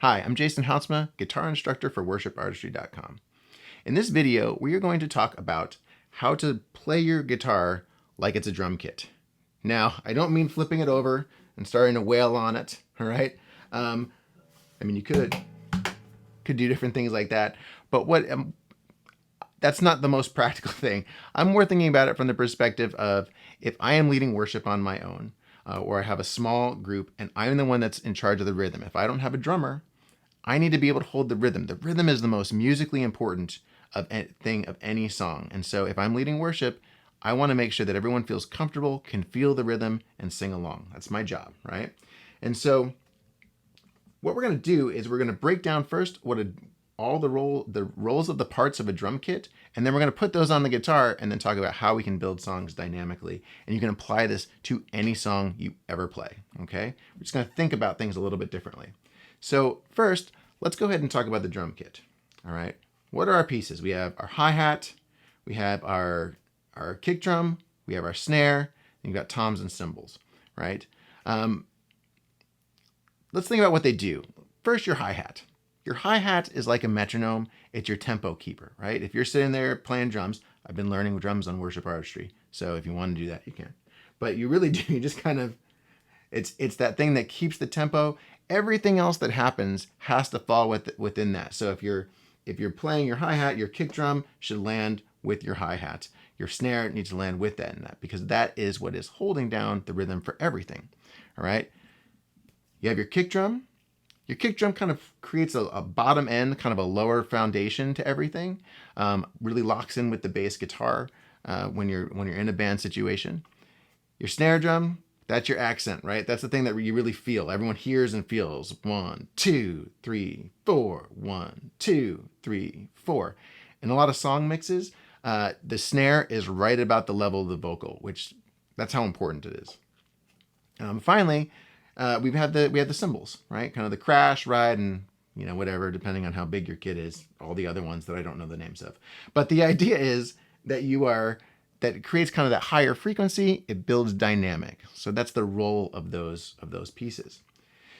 Hi, I'm Jason Houtsma, guitar instructor for WorshipArtistry.com. In this video, we are going to talk about how to play your guitar like it's a drum kit. Now, I don't mean flipping it over and starting to wail on it, all right? I mean, you could do different things like that, but that's not the most practical thing. I'm more thinking about it from the perspective of if I am leading worship on my own, or I have a small group and I'm the one that's in charge of the rhythm. If I don't have a drummer, I need to be able to hold the rhythm. The rhythm is the most musically important thing of any song. And so if I'm leading worship, I want to make sure that everyone feels comfortable, can feel the rhythm, and sing along. That's my job, right? And so what we're going to do is we're going to break down first all the roles of the parts of a drum kit, and then we're going to put those on the guitar and then talk about how we can build songs dynamically. And you can apply this to any song you ever play, okay? We're just going to think about things a little bit differently. So first, let's go ahead and talk about the drum kit, all right? What are our pieces? We have our hi-hat, we have our kick drum, we have our snare, and you've got toms and cymbals, right? Let's think about what they do. First, your hi-hat. Your hi-hat is like a metronome. It's your tempo keeper, right? If you're sitting there playing drums, I've been learning drums on Worship Artistry, so if you want to do that, you can. But you really do, you just kind of, it's that thing that keeps the tempo. Everything else that happens has to fall within that. So if you're playing your hi-hat, your kick drum should land with your hi-hat. Your snare needs to land with that, because that is what is holding down the rhythm for everything, all right? You have your kick drum. Your kick drum kind of creates a bottom end, kind of a lower foundation to everything. Really locks in with the bass guitar when you're in a band situation. Your snare drum, that's your accent, right? That's the thing that you really feel. Everyone hears and feels 1, 2, 3, 4. 1, 2, 3, 4. In a lot of song mixes, the snare is right about the level of the vocal, which that's how important it is. Finally, we have the cymbals, right? Kind of the crash, ride, and whatever, depending on how big your kit is. All the other ones that I don't know the names of. But the idea is that that it creates kind of that higher frequency. It builds dynamic. So that's the role of those pieces.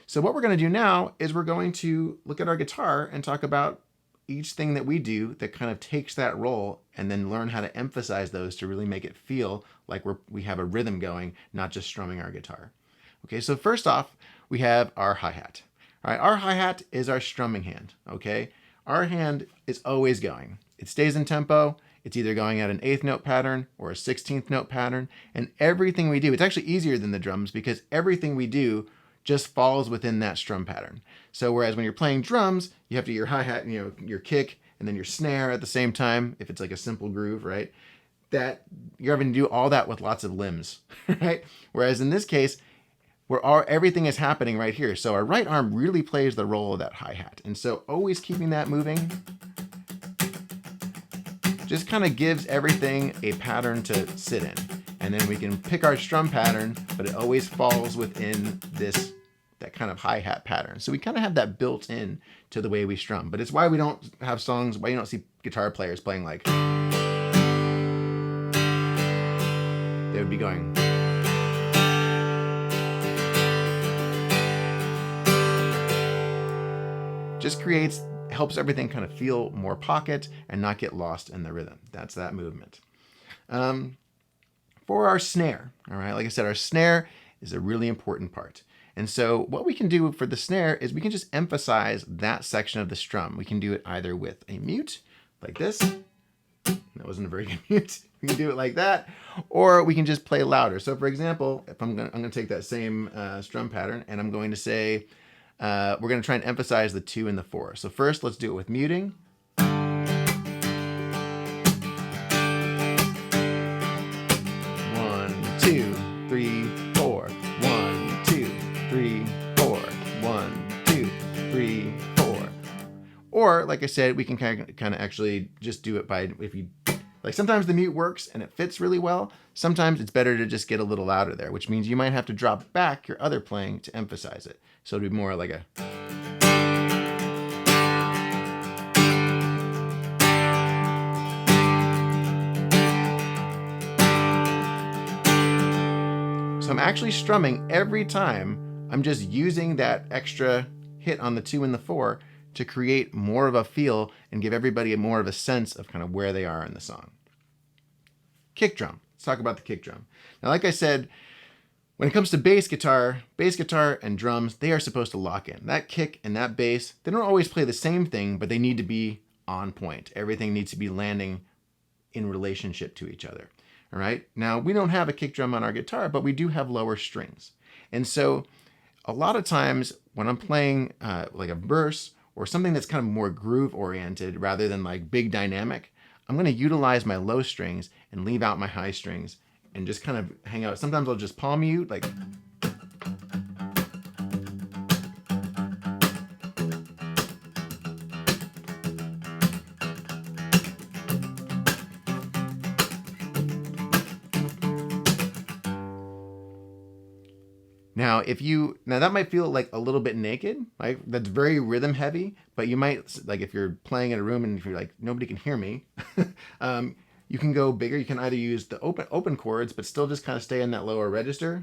So what we're going to do now is we're going to look at our guitar and talk about each thing that we do that kind of takes that role, and then learn how to emphasize those to really make it feel like we have a rhythm going, not just strumming our guitar. Okay, so first off, we have our hi-hat. All right, our hi-hat is our strumming hand, okay? Our hand is always going. It stays in tempo. It's either going at an 8th note pattern or a 16th note pattern, and everything we do, it's actually easier than the drums because everything we do just falls within that strum pattern. So whereas when you're playing drums, you have to your hi-hat, your kick, and then your snare at the same time, if it's like a simple groove, right? That you're having to do all that with lots of limbs, right? Whereas in this case, everything is happening right here. So our right arm really plays the role of that hi-hat. And so always keeping that moving just kind of gives everything a pattern to sit in. And then we can pick our strum pattern, but it always falls within that kind of hi-hat pattern. So we kind of have that built in to the way we strum. But it's why we don't have songs, why you don't see guitar players playing like, they would be going. Just helps everything kind of feel more pocket and not get lost in the rhythm. That's that movement. For our snare, all right, like I said, our snare is a really important part. And so what we can do for the snare is we can just emphasize that section of the strum. We can do it either with a mute, like this. That wasn't a very good mute. We can do it like that, or we can just play louder. So for example, if I'm gonna take that same strum pattern and I'm going to say, we're going to try and emphasize the 2 and the 4. So first, let's do it with muting. 1, 2, 3, 4. 1, 2, 3, 4. 1, 2, 3, 4. Or, like I said, we can kind of actually just do it by, like sometimes the mute works and it fits really well. Sometimes it's better to just get a little louder there, which means you might have to drop back your other playing to emphasize it. So it'd be more like a. So I'm actually strumming every time. I'm just using that extra hit on the 2 and the 4 to create more of a feel and give everybody more of a sense of kind of where they are in the song. Kick drum. Let's talk about the kick drum. Now, like I said, when it comes to bass guitar and drums, they are supposed to lock in. That kick and that bass, they don't always play the same thing, but they need to be on point. Everything needs to be landing in relationship to each other. All right. Now, we don't have a kick drum on our guitar, but we do have lower strings. And so a lot of times when I'm playing like a verse or something that's kind of more groove oriented rather than like big dynamic, I'm going to utilize my low strings and leave out my high strings and just kind of hang out. Sometimes I'll just palm mute, like. Now, that might feel like a little bit naked, right? That's very rhythm heavy, but you might, like if you're playing in a room and if you're like, nobody can hear me, you can go bigger. You can either use the open chords, but still just kind of stay in that lower register.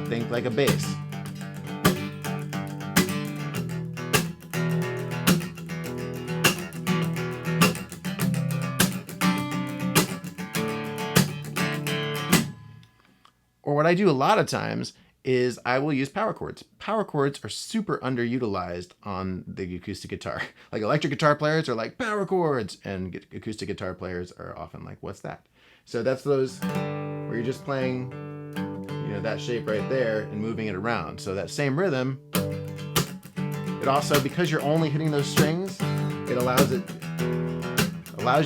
Think like a bass. Or what I do a lot of times is I will use power chords. Power chords are super underutilized on the acoustic guitar. Like electric guitar players are like power chords, and acoustic guitar players are often like, what's that? So that's those where you're just playing, that shape right there and moving it around. So that same rhythm, it also, because you're only hitting those strings, it allows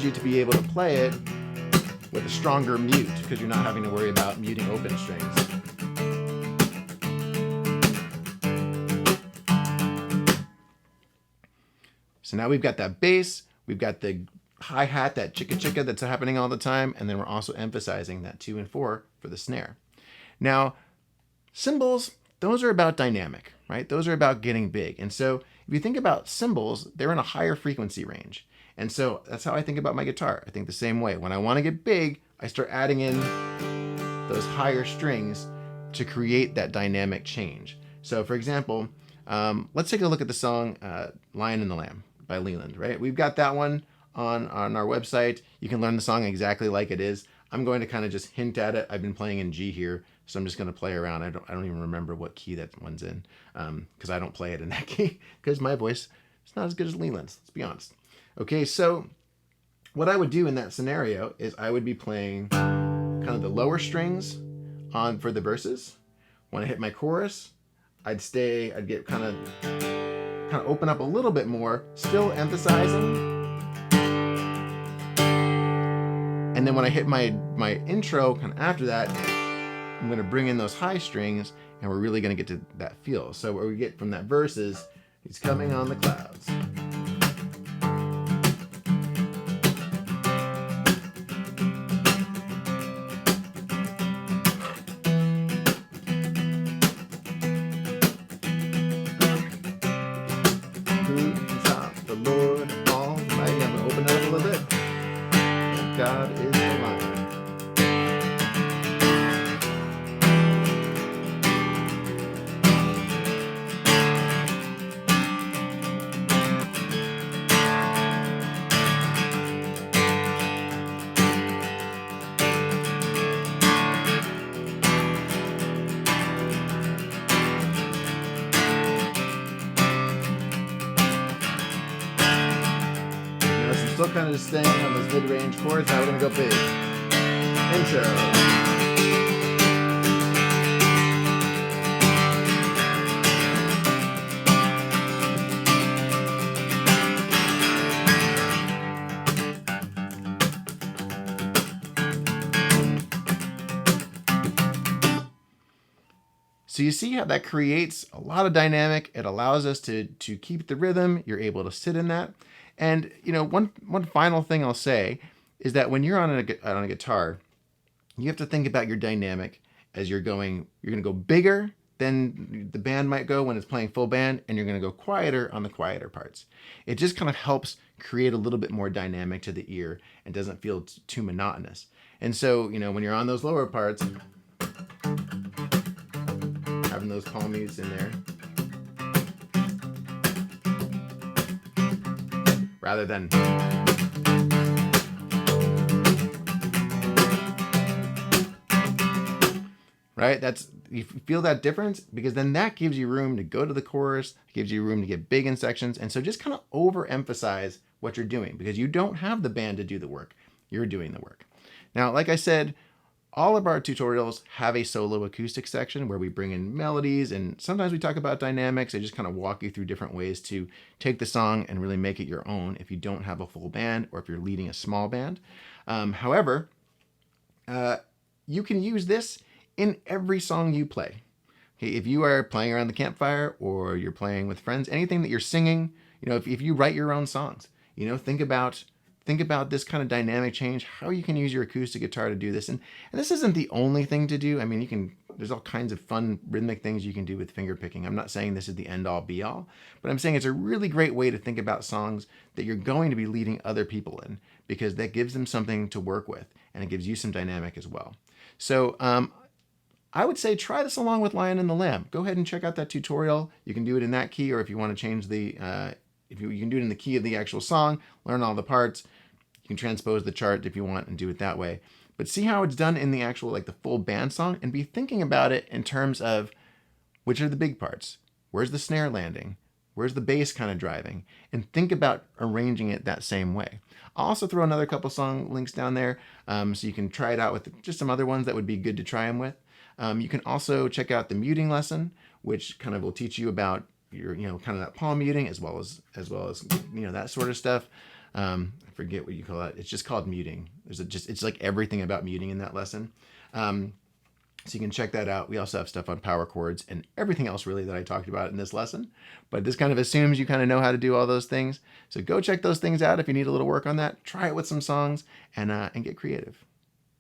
you to be able to play it with a stronger mute because you're not having to worry about muting open strings. So now we've got that bass, we've got the hi-hat, that chicka chicka that's happening all the time, and then we're also emphasizing that 2 and 4 for the snare. Now, cymbals, those are about dynamic, right? Those are about getting big. And so if you think about cymbals, they're in a higher frequency range. And so that's how I think about my guitar. I think the same way. When I want to get big, I start adding in those higher strings to create that dynamic change. So for example, let's take a look at the song Lion and the Lamb by Leland, right? We've got that one on our website. You can learn the song exactly like it is. I'm going to kind of just hint at it. I've been playing in G here, so I'm just going to play around. I don't even remember what key that one's in because I don't play it in that key because my voice is not as good as Leland's, let's be honest. Okay, so what I would do in that scenario is I would be playing kind of the lower strings for the verses. When I hit my chorus, I'd get kind of open up a little bit more, still emphasizing. And then when I hit my intro kind of after that, I'm going to bring in those high strings and we're really going to get to that feel. So what we get from that verse is, he's coming on the clouds. God is the lion. Still kind of just staying on those mid-range chords. Now we're going to go big. Intro. So you see how that creates a lot of dynamic. It allows us to keep the rhythm. You're able to sit in that. And one final thing I'll say is that when you're on a guitar, you have to think about your dynamic as you're going. You're going to go bigger than the band might go when it's playing full band, and you're going to go quieter on the quieter parts. It just kind of helps create a little bit more dynamic to the ear and doesn't feel too monotonous. And so, when you're on those lower parts, having those palm mutes in there. rather than... Right? You feel that difference, because then that gives you room to go to the chorus, gives you room to get big in sections. And so just kind of overemphasize what you're doing, because you don't have the band to do the work. You're doing the work. Now, like I said, all of our tutorials have a solo acoustic section where we bring in melodies, and sometimes we talk about dynamics. I just kind of walk you through different ways to take the song and really make it your own if you don't have a full band or if you're leading a small band. However, you can use this in every song you play. Okay, if you are playing around the campfire or you're playing with friends, anything that you're singing, if you write your own songs, think about this kind of dynamic change, how you can use your acoustic guitar to do this. And this isn't the only thing to do. I mean, there's all kinds of fun rhythmic things you can do with finger picking. I'm not saying this is the end all be all, but I'm saying it's a really great way to think about songs that you're going to be leading other people in, because that gives them something to work with and it gives you some dynamic as well. So, I would say try this along with Lion and the Lamb. Go ahead and check out that tutorial. You can do it in that key, or if you want to change you can do it in the key of the actual song, learn all the parts. You can transpose the chart if you want and do it that way. But see how it's done in the actual, like the full band song, and be thinking about it in terms of which are the big parts. Where's the snare landing? Where's the bass kind of driving? And think about arranging it that same way. I'll also throw another couple song links down there so you can try it out with just some other ones that would be good to try them with. You can also check out the muting lesson, which kind of will teach you about your, kind of that palm muting as well as that sort of stuff. I forget what you call it. It's just called muting. It's like everything about muting in that lesson. So you can check that out. We also have stuff on power chords and everything else really that I talked about in this lesson. But this kind of assumes you kind of know how to do all those things. So go check those things out if you need a little work on that. Try it with some songs and get creative.